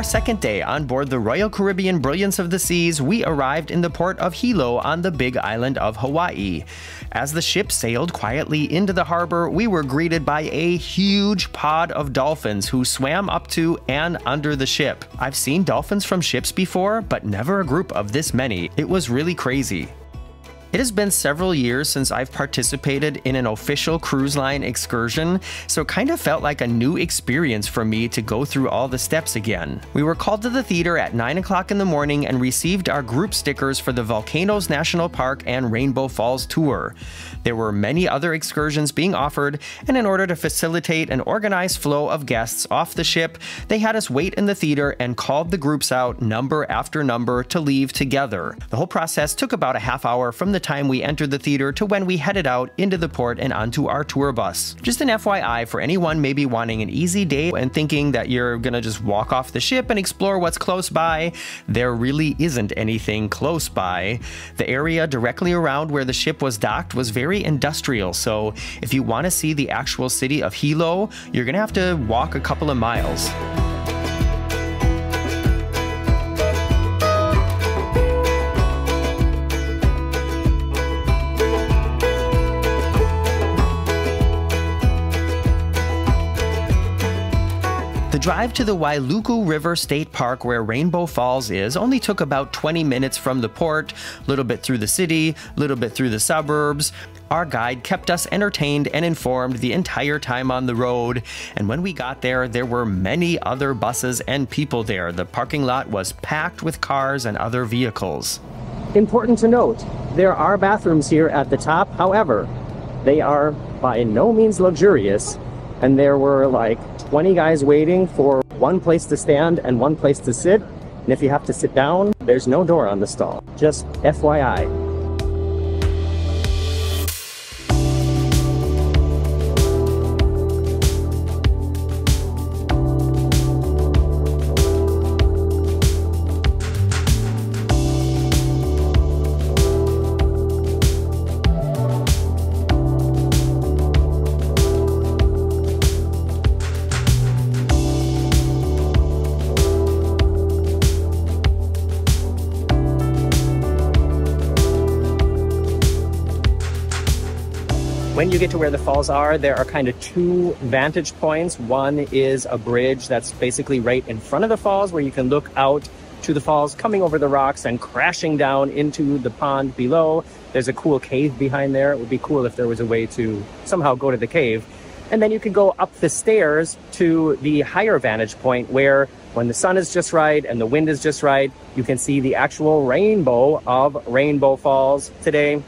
second day on board the Royal Caribbean Brilliance of the Seas, we arrived in the port of Hilo on the big island of Hawaii. As the ship sailed quietly into the harbor, we were greeted by a huge pod of dolphins who swam up to and under the ship. I've seen dolphins from ships before, but never a group of this many. It was really crazy. It has been several years since I've participated in an official cruise line excursion, so it kind of felt like a new experience for me to go through all the steps again. We were called to the theater at 9 o'clock in the morning and received our group stickers for the Volcanoes National Park and Rainbow Falls tour. There were many other excursions being offered, and in order to facilitate an organized flow of guests off the ship, they had us wait in the theater and called the groups out number after number to leave together. The whole process took about a half hour from the time we entered the theater to when we headed out into the port and onto our tour bus. Just an FYI for anyone maybe wanting an easy day and thinking that you're gonna just walk off the ship and explore what's close by, there really isn't anything close by. The area directly around where the ship was docked was very industrial, so if you want to see the actual city of Hilo, you're gonna have to walk a couple of miles. The drive to the Wailuku River State Park, where Rainbow Falls is, only took about 20 minutes from the port, a little bit through the city, a little bit through the suburbs. Our guide kept us entertained and informed the entire time on the road, and when we got there, there were many other buses and people there. The parking lot was packed with cars and other vehicles. Important to note, there are bathrooms here at the top. However, they are by no means luxurious, and there were like 20 guys waiting for one place to stand and one place to sit. And if you have to sit down, there's no door on the stall. Just FYI. When you get to where the falls are, there are kind of two vantage points. One is a bridge that's basically right in front of the falls where you can look out to the falls coming over the rocks and crashing down into the pond below. There's a cool cave behind there. It would be cool if there was a way to somehow go to the cave. And then you can go up the stairs to the higher vantage point where when the sun is just right and the wind is just right, you can see the actual rainbow of Rainbow Falls. Today,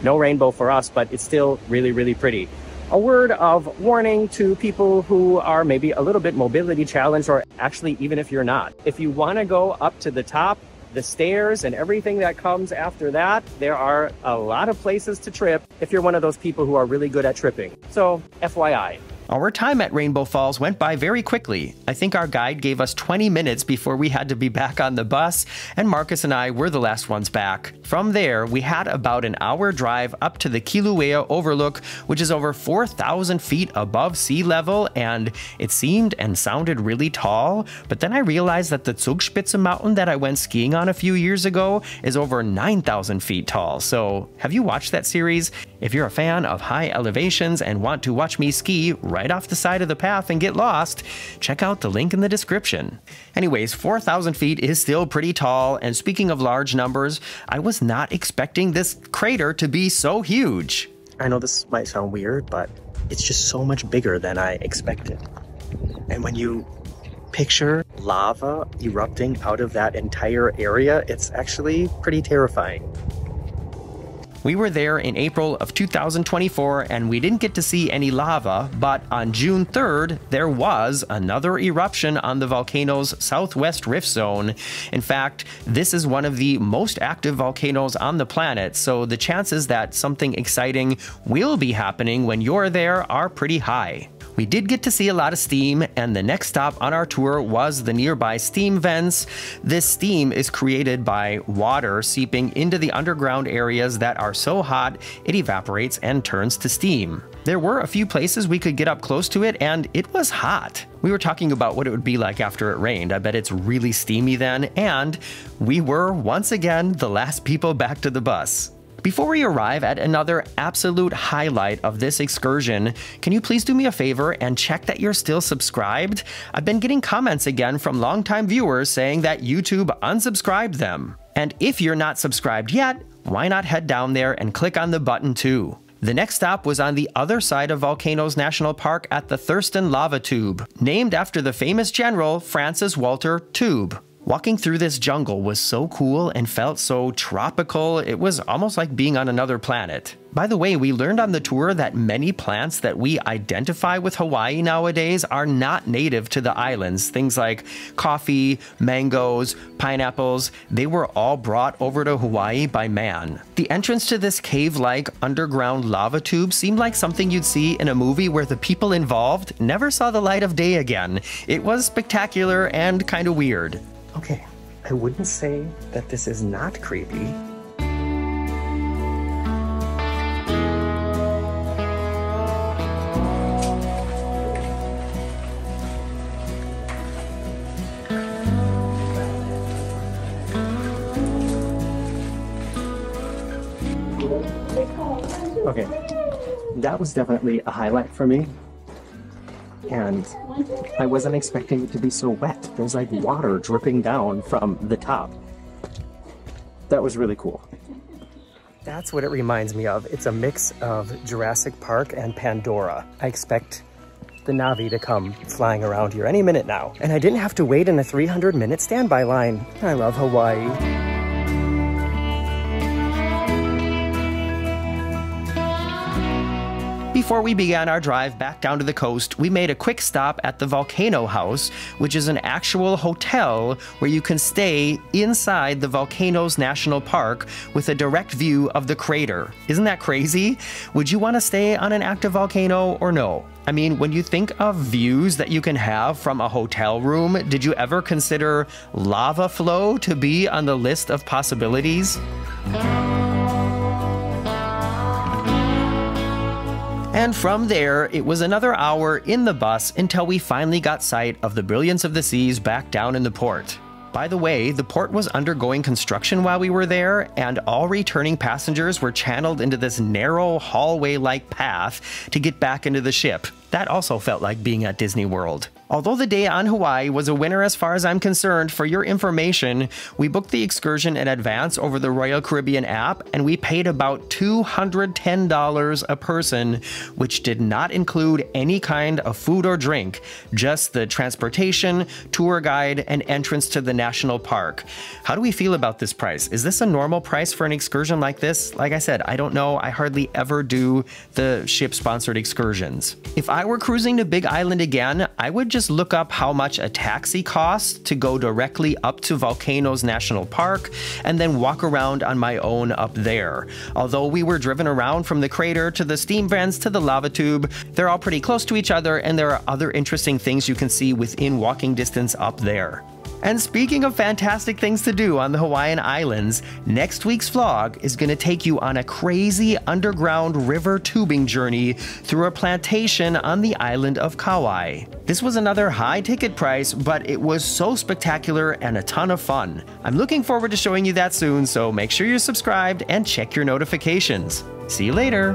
no rainbow for us, but it's still really, really pretty. A word of warning to people who are maybe a little bit mobility challenged, or actually even if you're not. If you want to go up to the top, the stairs and everything that comes after that, there are a lot of places to trip if you're one of those people who are really good at tripping. So FYI. Our time at Rainbow Falls went by very quickly. I think our guide gave us 20 minutes before we had to be back on the bus, and Marcus and I were the last ones back. From there, we had about an hour drive up to the Kilauea Overlook, which is over 4,000 feet above sea level, and it seemed and sounded really tall, but then I realized that the Zugspitze mountain that I went skiing on a few years ago is over 9,000 feet tall. So, have you watched that series? If you're a fan of high elevations and want to watch me ski right off the side of the path and get lost, check out the link in the description. Anyways, 4,000 feet is still pretty tall, and speaking of large numbers, I was not expecting this crater to be so huge. I know this might sound weird, but it's just so much bigger than I expected. And when you picture lava erupting out of that entire area, it's actually pretty terrifying. We were there in April of 2024 and we didn't get to see any lava, but on June 3rd, there was another eruption on the volcano's southwest rift zone. In fact, this is one of the most active volcanoes on the planet, so the chances that something exciting will be happening when you're there are pretty high. We did get to see a lot of steam, and the next stop on our tour was the nearby steam vents. This steam is created by water seeping into the underground areas that are so hot it evaporates and turns to steam. There were a few places we could get up close to it, and it was hot. We were talking about what it would be like after it rained. I bet it's really steamy then, and we were, once again, the last people back to the bus. Before we arrive at another absolute highlight of this excursion, can you please do me a favor and check that you're still subscribed? I've been getting comments again from longtime viewers saying that YouTube unsubscribed them. And if you're not subscribed yet, why not head down there and click on the button too? The next stop was on the other side of Volcanoes National Park at the Thurston Lava Tube, named after the famous general Francis Walter Tube. Walking through this jungle was so cool and felt so tropical, it was almost like being on another planet. By the way, we learned on the tour that many plants that we identify with Hawaii nowadays are not native to the islands. Things like coffee, mangoes, pineapples, they were all brought over to Hawaii by man. The entrance to this cave-like underground lava tube seemed like something you'd see in a movie where the people involved never saw the light of day again. It was spectacular and kind of weird. Okay, I wouldn't say that this is not creepy. Okay, that was definitely a highlight for me. And I wasn't expecting it to be so wet. There's like water dripping down from the top. That was really cool. That's what it reminds me of. It's a mix of Jurassic Park and Pandora. I expect the Na'vi to come flying around here any minute now. And I didn't have to wait in a 300-minute standby line. I love Hawaii. Before we began our drive back down to the coast, we made a quick stop at the Volcano House, which is an actual hotel where you can stay inside the Volcanoes National Park with a direct view of the crater. Isn't that crazy? Would you want to stay on an active volcano or no? I mean, when you think of views that you can have from a hotel room, did you ever consider lava flow to be on the list of possibilities? And from there, it was another hour in the bus until we finally got sight of the Brilliance of the Seas back down in the port. By the way, the port was undergoing construction while we were there, and all returning passengers were channeled into this narrow hallway-like path to get back into the ship. That also felt like being at Disney World. Although the day on Hawaii was a winner as far as I'm concerned, for your information, we booked the excursion in advance over the Royal Caribbean app, and we paid about $210 a person, which did not include any kind of food or drink, just the transportation, tour guide, and entrance to the national park. How do we feel about this price? Is this a normal price for an excursion like this? Like I said, I don't know. I hardly ever do the ship-sponsored excursions. If I were cruising to Big Island again, I would just look up how much a taxi costs to go directly up to Volcanoes National Park and then walk around on my own up there. Although we were driven around from the crater to the steam vents to the lava tube, they're all pretty close to each other, and there are other interesting things you can see within walking distance up there. And speaking of fantastic things to do on the Hawaiian Islands, next week's vlog is going to take you on a crazy underground river tubing journey through a plantation on the island of Kauai. This was another high ticket price, but it was so spectacular and a ton of fun. I'm looking forward to showing you that soon, so make sure you're subscribed and check your notifications. See you later!